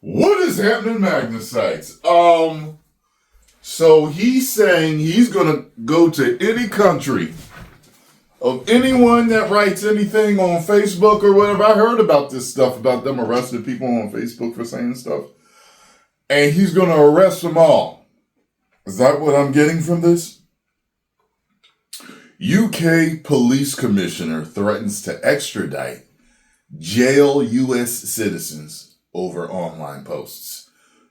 What is happening, Magnus sites? So he's saying he's gonna go to any country of anyone that writes anything on Facebook or whatever. I heard about this stuff about them arresting people on Facebook for saying stuff, and he's gonna arrest them all. Is that what I'm getting from this? UK police commissioner threatens to extradite jail US citizens over online posts.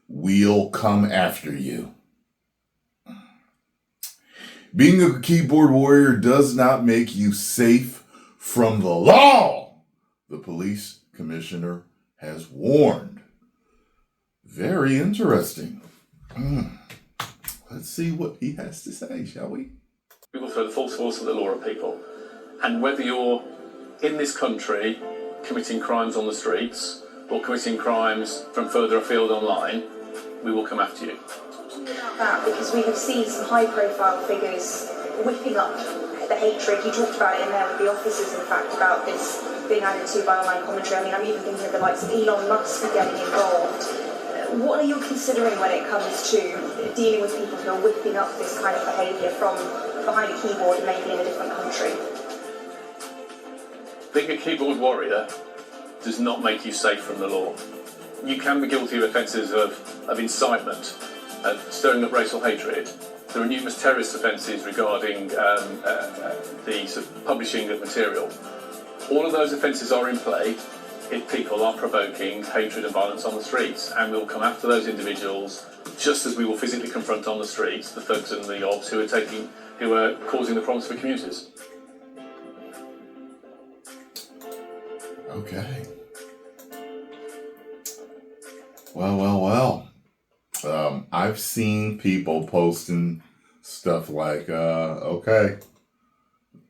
We'll come after you. Being a keyboard warrior does not make you safe from the law, the police commissioner has warned. Very interesting. Let's see what he has to say, shall we? We will throw the full force of the law at people. And whether you're in this country committing crimes on the streets or committing crimes from further afield online, we will come after you. About that, because we have seen some high-profile figures whipping up the hatred. You talked about it in there with the officers, in fact, about this being added to by online commentary. I mean, I'm even thinking of the likes of Elon Musk getting involved. What are you considering when it comes to dealing with people who are whipping up this kind of behaviour from behind a keyboard, maybe in a different country? Being a keyboard warrior does not make you safe from the law. You can be guilty of offences of incitement, of stirring up racial hatred. There are numerous terrorist offences regarding the sort of publishing of material. All of those offences are in play if people are provoking hatred and violence on the streets, and we'll come after those individuals just as we will physically confront on the streets the thugs and the obs who are causing the problems for communities. Okay. Well. I've seen people posting stuff like, okay,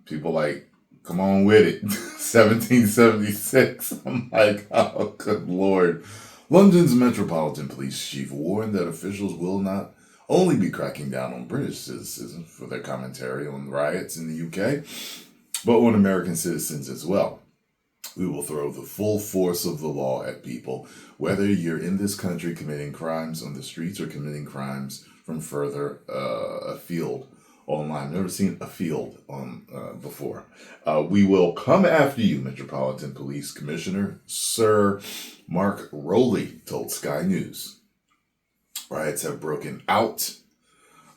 people like, come on with it, 1776. I'm like, oh, good Lord. London's Metropolitan Police Chief warned that officials will not only be cracking down on British citizens for their commentary on riots in the UK, but on American citizens as well. We will throw the full force of the law at people, whether you're in this country committing crimes on the streets or committing crimes from further afield online. I've never seen a field on before. We will come after you, Metropolitan Police Commissioner Sir Mark Rowley told Sky News. Riots have broken out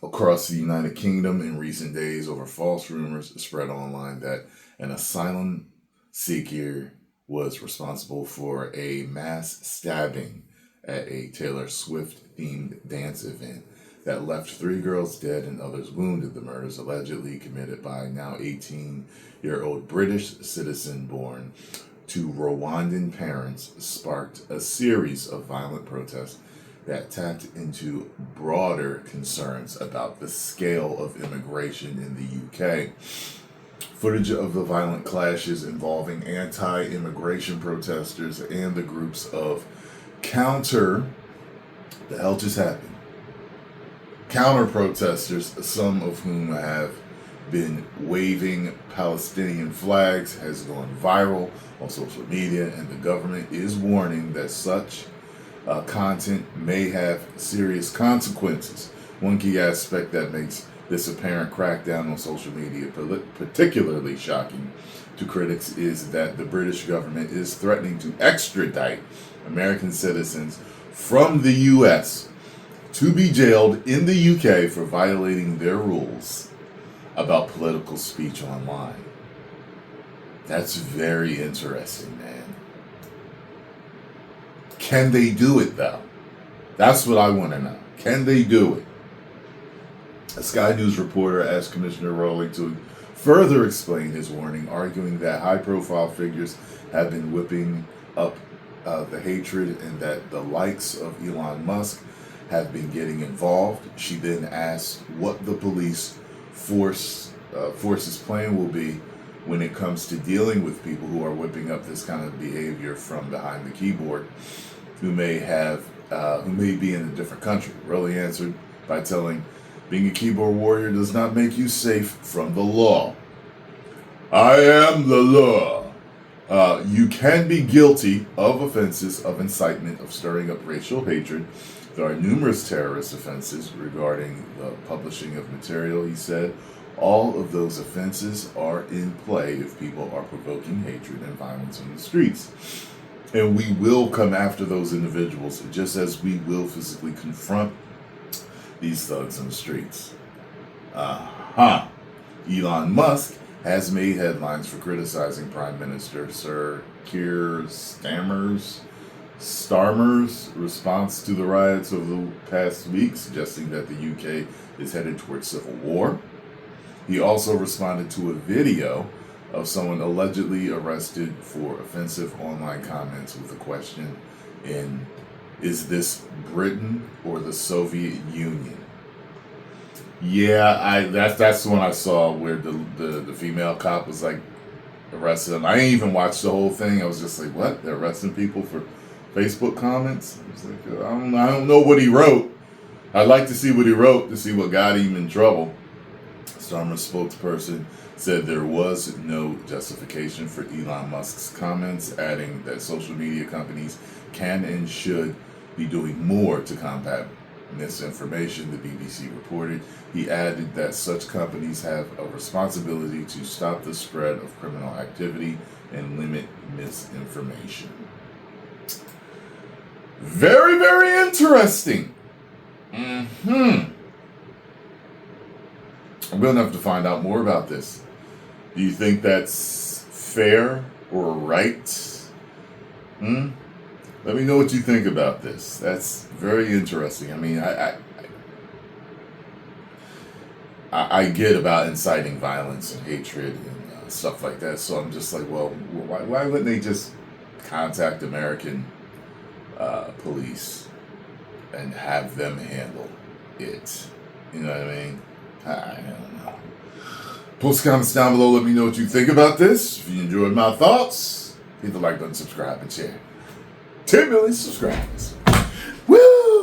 across the United Kingdom in recent days over false rumors spread online that an asylum seeker was responsible for a mass stabbing at a Taylor Swift-themed dance event that left 3 girls dead and others wounded. The murders, allegedly committed by now 18-year-old British citizen born to Rwandan parents, sparked a series of violent protests that tapped into broader concerns about the scale of immigration in the UK. Footage of the violent clashes involving anti-immigration protesters and the groups of counter protesters, some of whom have been waving Palestinian flags, has gone viral on social media, and the government is warning that such content may have serious consequences. One key aspect that makes this apparent crackdown on social media particularly shocking to critics is that the British government is threatening to extradite American citizens from the US to be jailed in the UK for violating their rules about political speech online. That's very interesting, man. Can they do it, though? That's what I want to know. Can they do it? A Sky News reporter asked Commissioner Rowley to further explain his warning, arguing that high-profile figures have been whipping up the hatred and that the likes of Elon Musk have been getting involved. She then asked what the police force's plan will be when it comes to dealing with people who are whipping up this kind of behavior from behind the keyboard, who may be in a different country. Rowley answered by telling, being a keyboard warrior does not make you safe from the law. I am the law. You can be guilty of offenses of incitement of stirring up racial hatred. There are numerous terrorist offenses regarding the publishing of material, he said. All of those offenses are in play if people are provoking hatred and violence in the streets. And we will come after those individuals just as we will physically confront these thugs in the streets. Elon Musk has made headlines for criticizing Prime Minister Sir Keir Starmer's response to the riots of the past week, suggesting that the UK is headed towards civil war. He also responded to a video of someone allegedly arrested for offensive online comments with a question in, is this Britain or the Soviet Union? Yeah, that's the one I saw where the female cop was like arrested him. I didn't even watch the whole thing. I was just like, what? They're arresting people for Facebook comments? I was like, I don't know what he wrote. I'd like to see what he wrote to see what got him in trouble. Starmer's spokesperson said there was no justification for Elon Musk's comments, adding that social media companies can and should be doing more to combat misinformation, the BBC reported. He added that such companies have a responsibility to stop the spread of criminal activity and limit misinformation. Very, very interesting. I'm going to have to find out more about this. Do you think that's fair or right? Let me know what you think about this. That's very interesting. I mean, I get about inciting violence and hatred and stuff like that. So I'm just like, well, why wouldn't they just contact American police and have them handle it? You know what I mean? I don't know. Post comments down below. Let me know what you think about this. If you enjoyed my thoughts, hit the like button, subscribe, and share. 10 million subscribers.